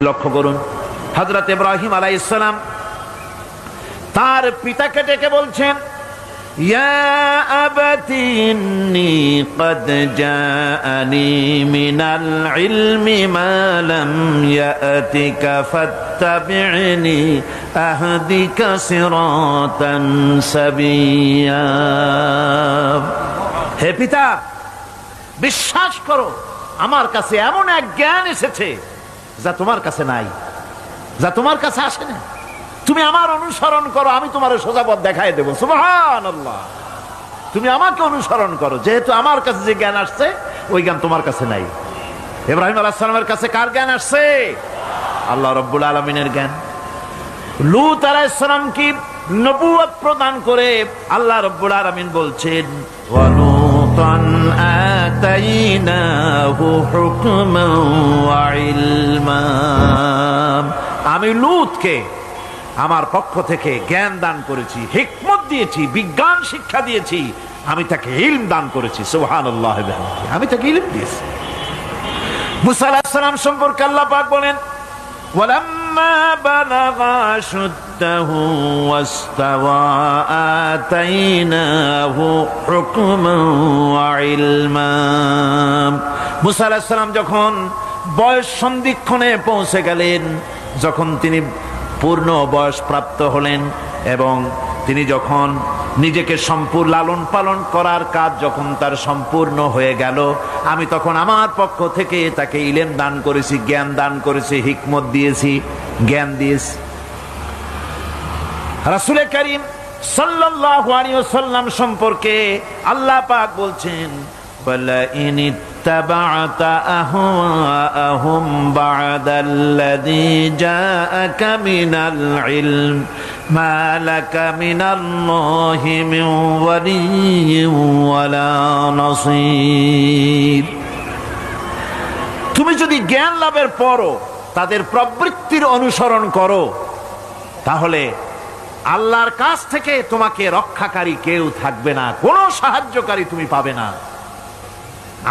লক্ষ্য করুন, হযরত ইব্রাহিম আলাইহিস সালাম তার পিতাকে ডেকে বলছেন, ইয়া আবাতি ইন্নী ক্বাদ জাআনি মিনাল ইলমি মা লাম ইয়াতিকা ফাত্তাবি'নি আহদিকা সিরাতান সাবিয়্যা। হে পিতা, বিশ্বাস করো, আমার কাছে এমন এক জ্ঞান এসেছে যা তোমার কাছে নাই, যা তোমার কাছে আসে না। তুমি আমার অনুসরণ করো, আমি তোমার সোজা পথ দেখাই দেবো। সুবহানাল্লাহ। তুমি আমাকে অনুসরণ করো, যেহেতু আমার কাছে যে জ্ঞান আসছে ওই জ্ঞান তোমার কাছে নাই। ইব্রাহিম আলাইহিস সালামের কাছে কার জ্ঞান আসছে? আল্লাহ রাব্বুল আলামিনের জ্ঞান। লূত আলাইহিস সালাম কি নবুয়ত প্রদান করে আল্লাহ রাব্বুল আলামিন বলছেন, ওয়া লূতান আতাইনাহু হুকমান ওয়া ইলমা। আমি লূতকে আমার পক্ষ থেকে জ্ঞান দান করেছি, হিকমত দিয়েছি, বিজ্ঞান শিক্ষা দিয়েছি, আমি তাকে ইলম দান করেছি। সুবহানাল্লাহ। আমি তাকে ইলম দিয়েছি। মুসা আলাইহিস সালাম সম্পর্কে আল্লাহ পাক বলেন, ওয়ালাম্মা বালাগা আশুদ্দাহু ওয়াস্তাওয়া আতাইনাহু হুকমান ওয়া ইলমা। মুসা আলাইহিস সালাম যখন বয়স সন্ধিক্ষণে পৌঁছে গেলেন, যখন তিনি পূর্ণ বয়স প্রাপ্ত হলেন এবং তিনি যখন নিজেকে সম্পূর্ণ লালন পালন করার কাজ যখন তার সম্পূর্ণ হয়ে গেল, আমি তখন আমার পক্ষ থেকে তাকে ইলম দান করেছি, জ্ঞান দান করেছি, হিকমত দিয়েছি, জ্ঞান দিয়েছি। রাসূল করিম সাল্লাল্লাহু আলাইহি ওয়াসাল্লাম সম্পর্কে আল্লাহ পাক বলছেন, وَلَئِنِ اتَّبَعْتَ أَهْوَاءَهُمْ بَعْدَ الَّذِي جَاءَكَ مِنَ الْعِلْمِ مَا لَكَ مِنَ اللَّهِ مِنْ وَلِيٍّ وَلَا نَصِيرٍ। তুমি যদি জ্ঞান লাভের পরও তাদের প্রবৃত্তির অনুসরণ করো, তাহলে আল্লাহর কাছ থেকে তোমাকে রক্ষাকারী কেউ থাকবে না, কোনো সাহায্যকারী তুমি পাবে না।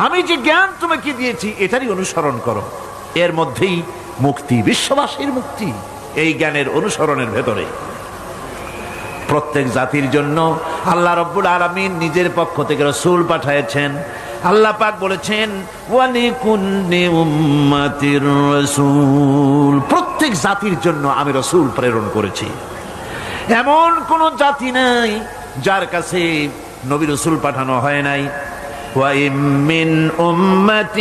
আমি যে জ্ঞান তোমাকে দিয়েছি এটারই অনুসরণ করো, এর মধ্যেই মুক্তি, বিশ্ববাসীর মুক্তি এই জ্ঞানের অনুসরণের ভেতরে। প্রত্যেক জাতির জন্য আল্লাহ রাব্বুল আলামিন নিজের পক্ষ থেকে রাসূল পাঠিয়েছেন। আল্লাহ পাক বলেছেন, ওয়ালিকুল্লি উম্মাতির রাসূল। প্রত্যেক জাতির জন্য আমি রাসূল প্রেরণ করেছি। এমন কোন জাতি নাই যার কাছে নবী রাসূল পাঠানো হয় নাই। وَإِن مِّنْ أُمَّةٍ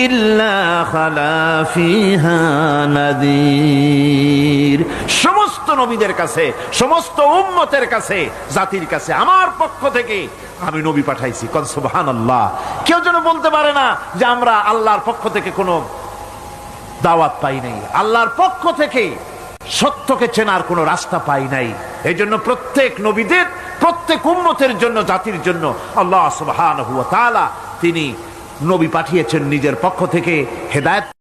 إِلَّا خَلَا فِيهَا نَذِيرٌ। সমস্ত নবীদের কাছে, সমস্ত উম্মতের কাছে, জাতির কাছে আমার পক্ষ থেকে আমি নবী পাঠাইছি। কোন সুবহানাল্লাহ। কেউ যেন বলতে পারে না যে আমরা আল্লাহর পক্ষ থেকে কোনো দাওয়াত পাই নাই, আল্লাহর পক্ষ থেকে সত্যকে চেনার কোনো রাস্তা পাই নাই। এই জন্য প্রত্যেক নবীদের, প্রত্যেক উম্মতের জন্য, জাতির জন্য আল্লাহ সুবহানাহু ওয়া তাআলা তিনি নবী পাঠিয়েছেন নিজের পক্ষ থেকে হেদায়েত